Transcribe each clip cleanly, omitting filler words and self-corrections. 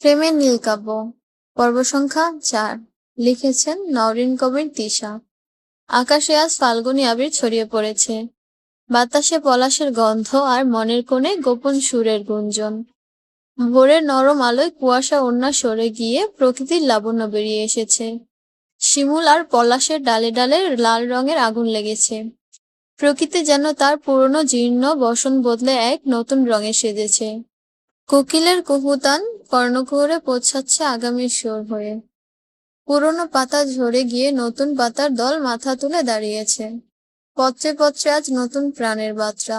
প্রেমের নীলকাব্য পর্ব সংখ্যা ৪ লিখেছেন নওরিন কবির তিশা। আকাশে আজ ফাল্গুনী আবির ছড়িয়ে পড়েছে। বাতাসে পলাশের গন্ধ আর মনের কোণে গোপন সুরের গুঞ্জন। ভোরের নরম আলোয় কুয়াশা ওড়না সরে গিয়ে প্রকৃতির লাবণ্য বেরিয়ে এসেছে। শিমুল আর পলাশের ডালে ডালে লাল রঙের আগুন লেগেছে। প্রকৃতি যেন তার পুরনো জীর্ণ বসন বদলে এক নতুন রঙে সেজেছে। কোকিলের কুহুতান কর্ণকুহরে পৌঁছাচ্ছে আগামীর সুর হয়ে। পুরনো পাতা ঝরে গিয়ে নতুন পাতার দল মাথা তুলে দাঁড়িয়েছে। পত্রে পত্রে আজ নতুন প্রাণের বার্তা।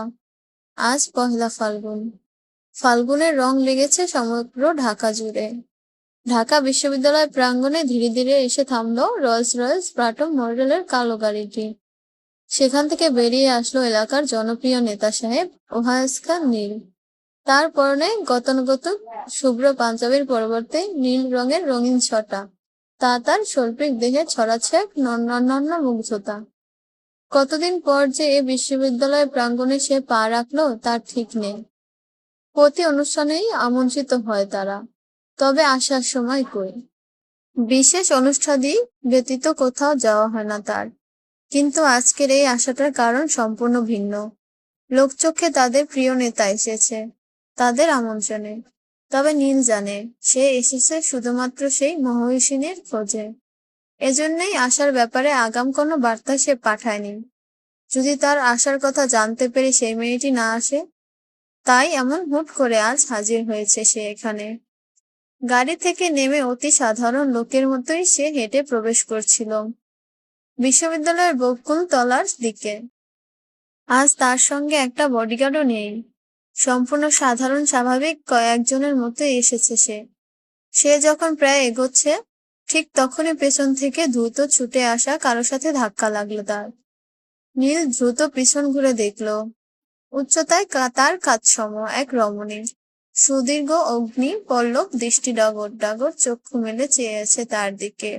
আজ পহেলা ফাল্গুন। ফাল্গুনের রং লেগেছে সমগ্র ঢাকা জুড়ে। ঢাকা বিশ্ববিদ্যালয় প্রাঙ্গণে ধীরে ধীরে এসে থামলো রোলস রয়েস প্লাটো মডেলের কালো গাড়িটি। সেখান থেকে বেরিয়ে আসলো এলাকার জনপ্রিয় নেতা সাহেব ওহাস্কার নীল। তার পরনে গতানুগতিক শুভ্র পাঞ্জাবির পরিবর্তে নীল রঙের রঙিন ছটা। তা তার শৈল্পিক দেহে ছড়াচ্ছে এক অনন্য মুগ্ধতা। কতদিন পর যে এ বিশ্ববিদ্যালয় প্রাঙ্গণে সে পা রাখলো তার ঠিক নেই। প্রতি অনুষ্ঠানেই আমন্ত্রিত হয় তারা, তবে আসার সময় কই। বিশেষ অনুষ্ঠানাদি ব্যতীত কোথাও যাওয়া হয় না তার। কিন্তু আজকের এই আসাটার কারণ সম্পূর্ণ ভিন্ন। লোকচক্ষে তাদের প্রিয় নেতা এসেছে, তাদের আমন্ত্রণে। তবে নীল জানে সে এসেছে শুধুমাত্র সেই মহিষিনীর খোঁজে। এজন্যই আসার ব্যাপারে আগাম কোনো বার্তা সে পাঠায়নি। যদি তার আসার কথা জানতে পেরে সেই মেয়েটি না আসে, তাই এমন হুট করে আজ হাজির হয়েছে সে এখানে। গাড়ি থেকে নেমে অতি সাধারণ লোকের মতোই সে হেঁটে প্রবেশ করছিল বিশ্ববিদ্যালয়ের বকুল তলার দিকে। আজ তার সঙ্গে একটা বডিগার্ডও নেই। সম্পূর্ণ সাধারণ স্বাভাবিক কয়েকজনের মতো এসেছে সে। সে যখন প্রায় এগোচ্ছে, ঠিক তখনই পেছন থেকে দ্রুত ছুটে আসা কারো সাথে ধাক্কা লাগলো তার। নীল দ্রুত পিছন ঘুরে দেখল, উচ্চতায় তার কাঁধসম এক রমণী সুদীর্ঘ অগ্নি পল্লব দৃষ্টি ডাগর ডাগর চক্ষু মেলে চেয়ে আছে তার দিকে।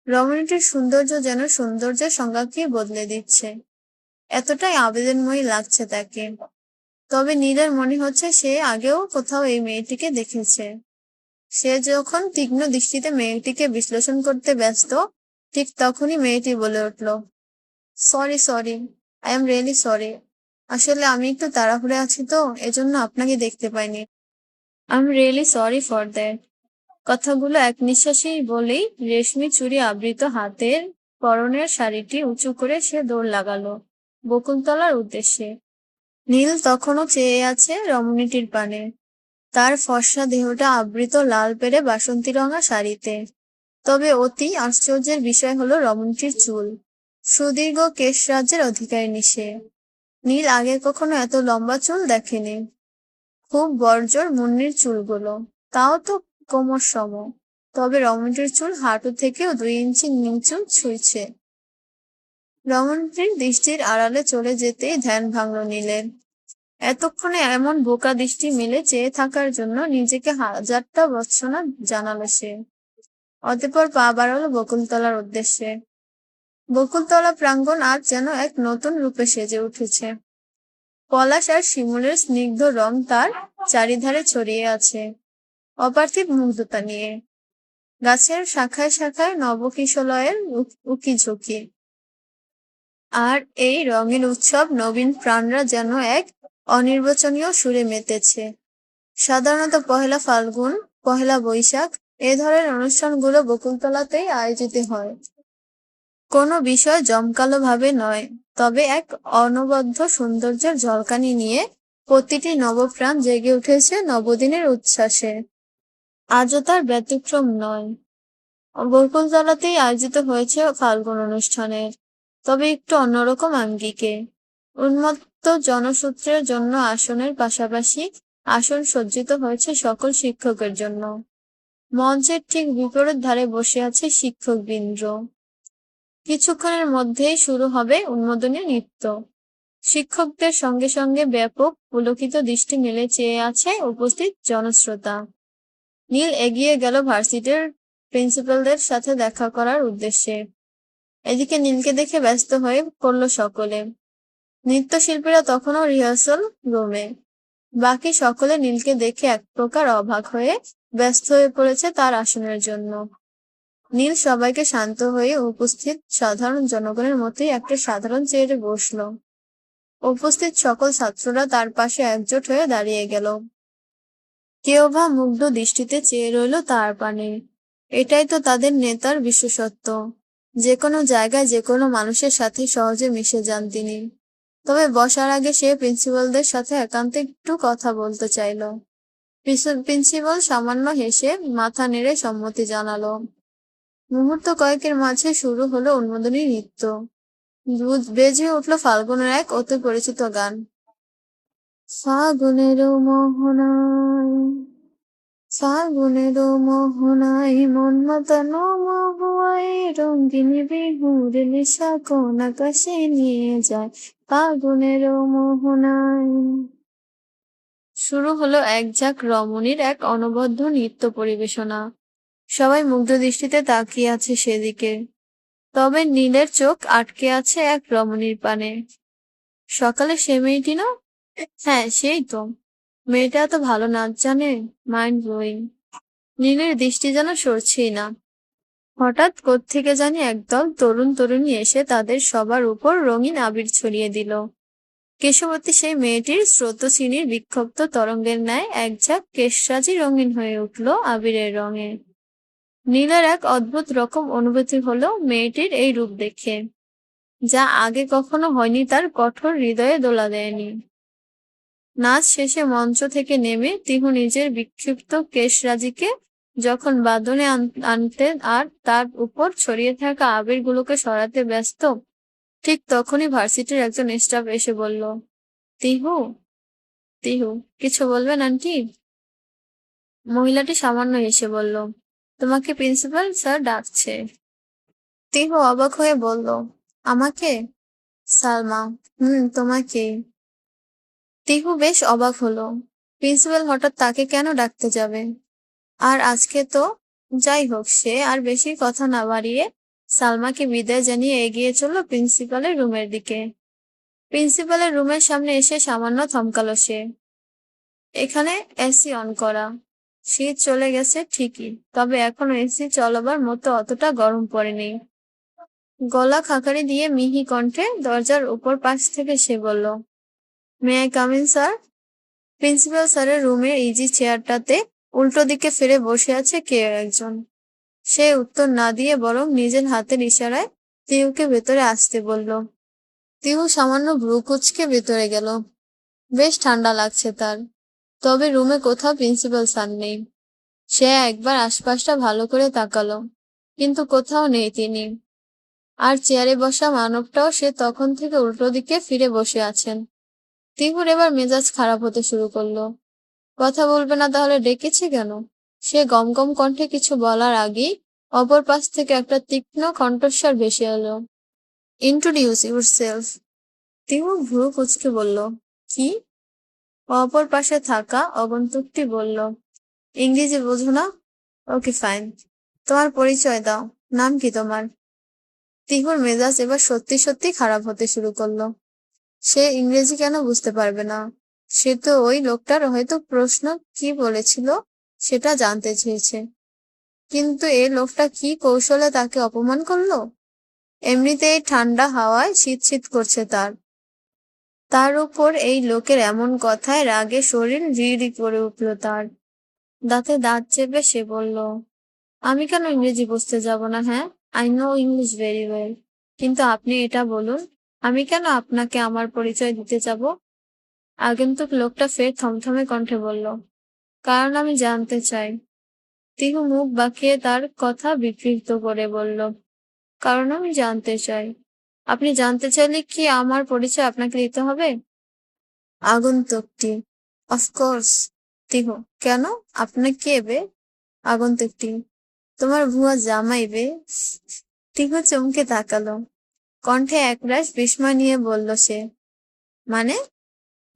রমণীটির সৌন্দর্য যেন সৌন্দর্যের সংজ্ঞাকে বদলে দিচ্ছে। এতটাই আবেদনময়ী লাগছে তাকে। তবে নীলের মনে হচ্ছে সে আগেও কোথাও এই মেয়েটিকে দেখেছে। সে যখন তীক্ষ্ণ দৃষ্টিতে মেয়েটিকে বিশ্লেষণ করতে ব্যস্ত, ঠিক তখনই মেয়েটি বলে উঠল, sorry sorry, I am really sorry. আসলে আমি একটু তাড়াহুড়ে আছি তো, এজন্য আপনাকে দেখতে পাইনি। I am really sorry for that. কথাগুলো এক নিঃশ্বাসেই বলেই রেশমি চুড়ি আবৃত হাতের পরনের শাড়িটি উঁচু করে সে দৌড় লাগালো বকুলতলার উদ্দেশ্যে। নীল তখনও চেয়ে আছে রমণীটির পানে, তার ফর্সা দেহটা আবৃত লাল পেরে বাসন্তী রঙা শাড়িতে। তবে অতি আশ্চর্যের বিষয় হলো রমণীটির চুল। সুদীর্ঘ কেশরাজ্যের অধিকারিণী সে। নীল আগে কখনো এত লম্বা চুল দেখেনি। খুব বর্জর মুন্নির চুলগুলো, তাও তো কোমর সম। তবে রমণীটির চুল হাঁটু থেকেও 2 ইঞ্চি নিচু ছুঁইছে। রমণীটির দৃষ্টির আড়ালে চলে যেতেই ধ্যান ভাঙল নীলের। এতক্ষণে এমন বোকা দৃষ্টি মেলে চেয়ে থাকার জন্য নিজেকে হাজারটা ভর্ৎসনা জানালো সে। অতঃপর পা বাড়ালো বকুলতলার উদ্দেশ্যে। বকুলতলা প্রাঙ্গণ আজ যেন এক নতুন রূপে সেজে উঠেছে। পলাশ আর শিমুলের স্নিগ্ধ রং তার চারিধারে ছড়িয়ে আছে অপার্থিব মুগ্ধতা নিয়ে। গাছের শাখায় শাখায় নবকিশলয়ের উকি ঝুঁকি। আর এই রঙের উৎসব নবীন প্রাণরা যেন এক অনির্বচনীয় সুরে মেতেছে। সাধারণত পহেলা ফাল্গুন, পহেলা বৈশাখ এ ধরনের অনুষ্ঠানগুলো বকুলতলাতেই আয়োজিত হয়। কোনো বিষয় জমকালো ভাবে নয়, তবে এক অনবদ্য সৌন্দর্যের ঝলকানি নিয়ে প্রতিটি নবপ্রাণ জেগে উঠেছে নবদিনের উচ্ছ্বাসে। আজও তার ব্যতিক্রম নয়। বকুলতলাতেই আয়োজিত হয়েছে ফাল্গুন অনুষ্ঠানের, তবে একটু অন্যরকম আঙ্গিকে। উন্মত্ত জনসূত্রের জন্য আসনের পাশাপাশি আসন সজ্জিত হয়েছে সকল শিক্ষকের জন্য। মঞ্চের ঠিক বিপরীত ধারে বসে আছে শিক্ষকবৃন্দ। কিছুক্ষণের মধ্যেই শুরু হবে উন্মোদনী নৃত্য। শিক্ষকদের সঙ্গে সঙ্গে ব্যাপক পুলকিত দৃষ্টি মেলে চেয়ে আছে উপস্থিত জনশ্রোতা। নীল এগিয়ে গেল ভার্সিটির প্রিন্সিপালদের সাথে দেখা করার উদ্দেশ্যে। এদিকে নীলকে দেখে ব্যস্ত হয়ে পড়ল সকলে। নৃত্যশিল্পীরা তখনও রিহার্সাল রুমে। বাকি সকলে নীলকে দেখে এক প্রকার অবাক হয়ে ব্যস্ত হয়ে পড়েছে তার আসনের জন্য। নীল সবাইকে শান্ত হয়ে উপস্থিত সাধারণ জনগণের মতোই একটা সাধারণ চেয়ারে বসল। উপস্থিত সকল ছাত্ররা তার পাশে একজোট হয়ে দাঁড়িয়ে গেল। কেউ বা মুগ্ধ দৃষ্টিতে চেয়ে রইল তার পানে। এটাই তো তাদের নেতার বিশেষত্ব, যে কোনো জায়গায় যে কোনো মানুষের সাথে সহজে মিশে যান তিনি। তবে বসার আগে সে প্রিন্সিপালদের সাথে একান্তে একটু কথা বলতে চাইল। প্রিন্সিপাল সামান্য হেসে মাথা নেড়ে সম্মতি জানালো। মুহূর্ত কয়েকের মাঝে শুরু হলো উন্মাদনী নৃত্য। বেজে উঠল ফাল্গুনের এক অতি পরিচিত গান, ফাগুনেরও মোহনায়, ফাগুনেরও মোহনায় মন মাতানো মহুয়ায়, রঙ্গিনী বিহুর নিশা কোন আকাশে নিয়ে যায়, ফাগুনেরও মোহনায়। শুরু হলো এক ঝাঁক রমণীর এক অনবদ্য নৃত্য পরিবেশনা। সবাই মুগ্ধ দৃষ্টিতে তাকিয়ে আছে সেদিকে। তবে নীলের চোখ আটকে আছে এক রমণীর পানে। সকালে সে মেয়েটি না? হ্যাঁ, সেই তো। মেয়েটা এত ভালো নাচ জানে, মাইন্ড ব্লোয়িং। নীলের দৃষ্টি যেন সরছেই না। হঠাৎ কোত্থেকে জানি একদল তরুণ তরুণী এসে তাদের সবার উপর রঙিন আবির ছড়িয়ে দিল। কেশবতী সেই মেয়েটির স্রোতস্বিনীর বিক্ষিপ্ত তরঙ্গের ন্যায় এক ঝাঁক কেশরাজি রঙিন হয়ে উঠল আবিরের রঙে। নীলের এক অদ্ভুত রকম অনুভূতি হলো মেয়েটির এই রূপ দেখে, যা আগে কখনো হয়নি, তার কঠোর হৃদয়ে দোলা দেয়নি। নাচ শেষে মঞ্চ থেকে নেমে তিহু নিজের বিক্ষিপ্ত কেশরাজিকে যখন বাঁধনে আনতে আর তার উপর ছড়িয়ে থাকা আবিরগুলোকে সরাতে ব্যস্ত, ঠিক তখনই ভার্সিটির একজন স্টাফ এসে বলল, তিহু, তিহু, কিছু বলবেন আন্টি? মহিলাটি সামান্য হেসে বলল, তোমাকে প্রিন্সিপাল স্যার ডাকছে। তিহু অবাক হয়ে বলল, আমাকে? সালমা, তোমাকে। তিহু বেশ অবাক হলো। প্রিন্সিপাল হঠাৎ তাকে কেন ডাকতে যাবে? আর আজকে তো। যাই হোক, সে আর বেশি কথা না বাড়িয়ে সালমাকে বিদায় জানিয়ে এগিয়ে চলল প্রিন্সিপালের রুমের দিকে। প্রিন্সিপালের রুমের সামনে এসে সামান্য থমকালো সে। এখানে এসি অন করা। শীত চলে গেছে ঠিকই, তবে এখনো এসি চলবার মতো অতটা গরম পড়েনি। গলা খাকারি দিয়ে মিহি কণ্ঠে দরজার উপর পাশ থেকে সে বলল, may I come in sir? Principal স্যারের রুমের ইজি চেয়ারটাতে উল্টো দিকে ফিরে বসে আছে কে একজন। সে উত্তর না দিয়ে বরং নিজের হাতের ইশারায় তিহুকে ভেতরে আসতে বলল। তিহু সামান্য ভ্রু কুঁচকে ভেতরে গেল। বেশ ঠান্ডা লাগছে তার। তবে রুমে কোথাও প্রিন্সিপাল স্যার নেই। সে একবার আশপাশটা ভালো করে তাকালো, কিন্তু কোথাও নেই তিনি। আর চেয়ারে বসা মানবটাও সে তখন থেকে উল্টো দিকে ফিরে বসে আছেন। তিহুর এবার মেজাজ খারাপ হতে শুরু করলো। কথা বলবে না তাহলে ডেকেছে কেন? সে গমগম কণ্ঠে কিছু বলার আগেই অপর পাশ থেকে একটা তীক্ষ্ণ কণ্ঠস্বর ভেসে এলো, ইন্ট্রোডিউস ইউরসেলফ। তিহু ভ্রু কুঁচকে বলল, কি? অপর পাশে থাকা আগন্তুকটি বলল, ইংরেজি বোঝো না? ওকে ফাইন, তোমার পরিচয় দাও। নাম কি তোমার? তিহুর মেজাজ এবার সত্যি সত্যি খারাপ হতে শুরু করলো। সে ইংরেজি কেন বুঝতে পারবে না? সে তো ওই লোকটার হয়তো প্রশ্ন কি বলেছিল সেটা জানতে চেয়েছে, কিন্তু এই লোকটা কি কৌশলে তাকে অপমান করলো? এমনিতেই ঠান্ডা হাওয়ায় শীত শীত করছে তার উপর এই লোকের এমন কথায় রাগে শরীর রিড়ি করে উঠল তার। দাঁতে দাঁত চেপে সে বলল, আমি কেন ইংরেজি বুঝতে যাব না? হ্যাঁ, I know English very well, কিন্তু আপনি এটা বলুন, আমি কেন আপনাকে আমার পরিচয় দিতে যাব? আগন্তুক লোকটা ফের থমথমে কণ্ঠে বলল, কারণ আমি জানতে চাই। তিহু মুখ বাঁকিয়ে তার কথা বিকৃত করে বলল, কারণ আমি জানতে চাই। আপনি জানতে চাইলে কি আমার পরিচয় আপনাকে দিতে হবে? আগন্তুকটি, অফকোর্স। তিহু, কেন? আপনার কে বে? আগন্তুকটি, তোমার ভুয়া জামাই বে। তিহু চমকে তাকালো। কণ্ঠে একরাশ বিস্ময় নিয়ে বলল সে, মানে?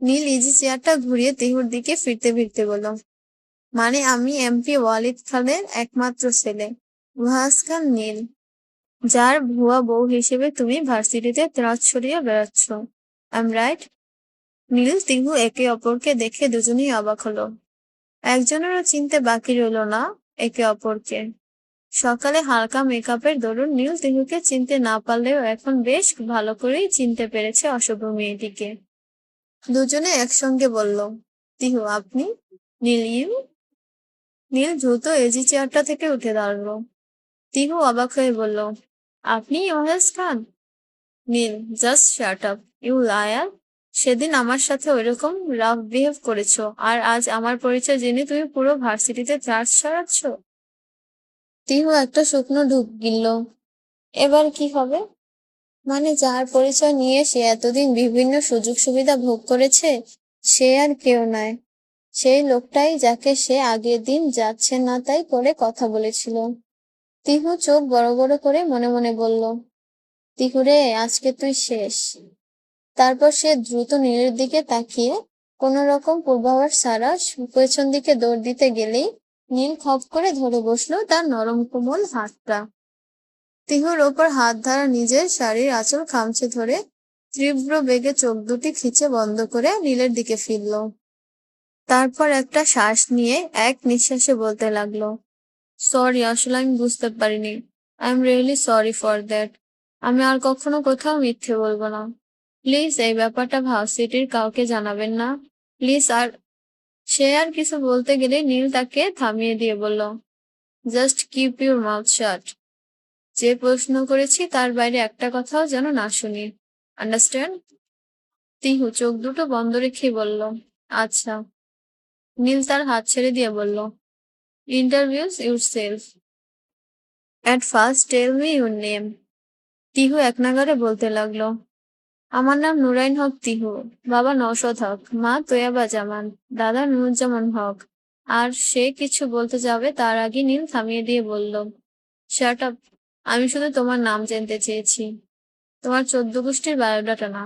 নীল ইজি চেয়ারটা ঘুরিয়ে তিহুর দিকে ফিরতে ফিরতে বলল, মানে আমি এমপি ওয়ালিদ খানের একমাত্র ছেলে, ওয়াহাজ খান নীল, যার ভুয়া বউ হিসেবে তুমি ভার্সিটিতে ত্রাস ছড়িয়ে বেড়াচ্ছ। I am right? Neel Tihu একে অপরকে দেখে দুজনেই অবাক হলো। একজনেরও চিনতে বাকি রইল না একে অপরকে। সকালে হালকা মেকআপের দরুন নীল তিহুকে চিনতে না পারলেও এখন বেশ ভালো করেই চিনতে পেরেছে অশুভ মেয়েটিকে। দুজনে একসঙ্গে বলল, তিহু আপনি? নীল ইউ? নীল দ্রুত এজি চেয়ারটা থেকে উঠে দাঁড়ালো। তিহু অবাক হয়ে বলল, আপনি ওহেস খান? Neel, just shut up you liar. সেদিন আমার সাথে ওইরকম রাফ বিহেভ করেছো, আর আজ আমার পরিচয় জেনে তুমি পুরো ভার্সিটিতে চার্জ ছড়াচ্ছ। তিহু একটা শুকনো ঢুক গিলল। এবার কি হবে? মানে যার পরিচয় নিয়ে সে এতদিন বিভিন্ন সুযোগ সুবিধা ভোগ করেছে, সে আর কেউ নয়, সেই লোকটাই যাকে সে আগের দিন যাচ্ছে না তাই করে কথা বলেছিল। তিহু চোখ বড় বড় করে মনে মনে বলল, তিহু রে, আজকে তুই শেষ। তারপর সে দ্রুত নীলের দিকে তাকিয়ে কোনো রকম পূর্বাভাস ছাড়া পেছন দিকে দৌড় দিতে গেলেই নীল খপ করে ধরে বসলো তার নরম কোমল হাতটা। তিহুর ওপর হাত ধারা নিজের শাড়ির আঁচল খামচে ধরে তীব্র বেগে চোখ দুটি খিচে বন্ধ করে নীলের দিকে ফিরল। তারপর একটা শ্বাস নিয়ে এক নিঃশ্বাসে বলতে লাগলো, সরি, আসলে আমি বুঝতে পারিনি। I am really sorry for that. আমি আর কখনো কোথাও মিথ্যে বলবো না। প্লিজ এই ব্যাপারটা ভার্সিটির কাউকে জানাবেন না, প্লিজ। আর সে আর কিছু বলতে গেলে নীল তাকে থামিয়ে দিয়ে বলল, জাস্ট কিপ ইউর মাউথ শাট। যে প্রশ্ন করেছি তার বাইরে একটা কথাও যেন না শুনি, আন্ডারস্ট্যান্ড? তিহু চোখ দুটো বন্ধ রেখে বলল, আচ্ছা। নীল তার হাত ছেড়ে দিয়ে বলল, introduce yourself. At first tell me your name. Tihu এক নাগাড়ে বলতে লাগলো, আমার নাম নুরাইন হক তিহু। বাবা নওশাদ হক, মা তোয়াবা জামান, দাদা নুরুজ্জামান হক। আর সে কিছু বলতে যাবে তার আগে নীল থামিয়ে দিয়ে বলল, শাট আপ। আমি শুধু তোমার নাম জানতে চেয়েছি, তোমার 14 গোষ্ঠীর বায়োডাটা না।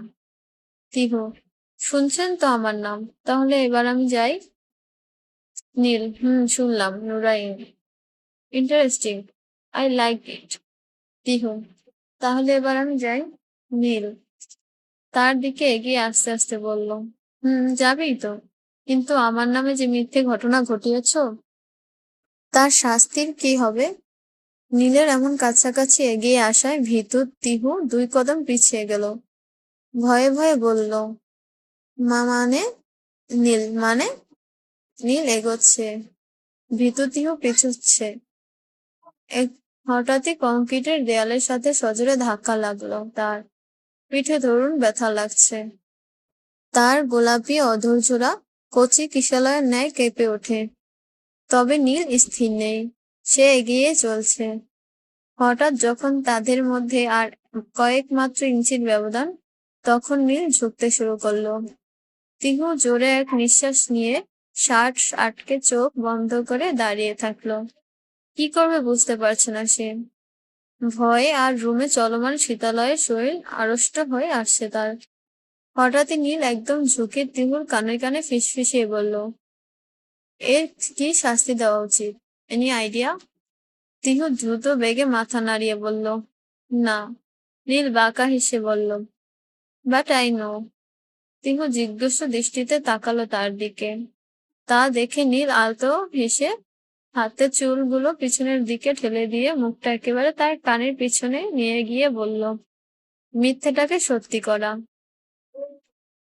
তিহু, শুনছেন তো আমার নাম, তাহলে এবার আমি যাই? নীল, শুনলাম, Nurain. Interesting, I like it. Tihu, তাহলে এবার আমি যাই? নীল তার দিকে এগিয়ে আস্তে আস্তে বলল, যাবেই তো, কিন্তু আমার নামে যে মিথ্যে ঘটনা ঘটিয়েছ, তার শাস্তির কি হবে? নীলের এমন কাছাকাছি এগিয়ে আসায় ভীতু তিহু 2 কদম পিছিয়ে গেল। ভয়ে ভয়ে বলল, মানে? নীল, মানে? নীল এগোচ্ছে, ভীতু তিহু পিছুচ্ছে। হঠাৎই কংক্রিটের দেয়ালের সাথে সজোরে ধাক্কা লাগলো তার। পিঠে ধরুন ব্যথা লাগছে। তার গোলাপি অধরজোড়া কচি কিশলয়ের ন্যায় কেঁপে ওঠে। তবে নীল স্থির নেই, সে এগিয়ে চলছে। হঠাৎ যখন তাদের মধ্যে আর কয়েক মাত্র ইঞ্চির ব্যবধান, তখন নীল ঝুঁকতে শুরু করলো। তিহু জোরে এক নিঃশ্বাস নিয়ে শার্ট আটকে চোখ বন্ধ করে দাঁড়িয়ে থাকলো। কি করবে বুঝতে পারছে না সে। ভয়ে আর রুমে চলমান শীতালয়ে শরীর আড়ষ্ট হয়ে আসছে তার। হঠাৎই নীল একদম ঝুঁকে তিহুর কানে কানে ফিসফিসিয়ে বলল, এর কি শাস্তি দেওয়া উচিত? Any idea? তিহু দ্রুত বেগে মাথা নাড়িয়ে বলল, না। নীল বাঁকা হেসে বলল, বাট আই নো। তিহু জিজ্ঞাস্য দৃষ্টিতে তাকালো তার দিকে। তা দেখে নীল আলতো হেসে হাতের চুলগুলো পিছনের দিকে ঠেলে দিয়ে মুখটা একেবারে তার কানের পিছনে নিয়ে গিয়ে বলল, মিথ্যেটাকে সত্যি করা।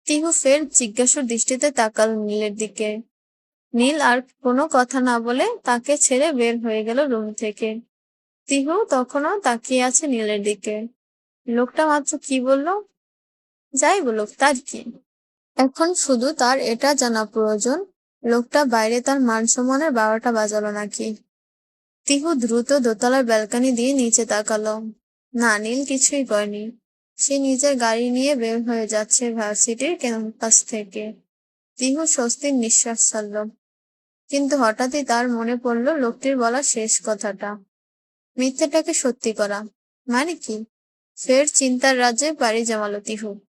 তিহু ফের জিজ্ঞাসার দৃষ্টিতে তাকালো নীলের দিকে। নীল আর কোনো কথা না বলে তাকে ছেড়ে বের হয়ে গেল রুম থেকে। তিহু তখনও তাকিয়ে আছে নীলের দিকে। লোকটা মাত্র কি বলল? যাই বলুক, তার কি? এখন শুধু তার এটা জানা প্রয়োজন, লোকটা বাইরে তার মান সম্মানের 12টা বাজালো নাকি। তিহু দ্রুত দোতলার ব্যালকনি দিয়ে নিচে তাকালো। না, নীল কিছুই করেনি। সে নিজের গাড়ি নিয়ে বের হয়ে যাচ্ছে ভার্সিটির ক্যাম্পাস থেকে। তিহু স্বস্তির নিঃশ্বাস ছাড়ল। কিন্তু হঠাৎই তার মনে পড়ল লোকটির বলা শেষ কথাটা, মিথ্যেটাকে সত্যি করা। মানে কি? ফের চিন্তার রাজ্যে পাড়ি জমালো তিহু।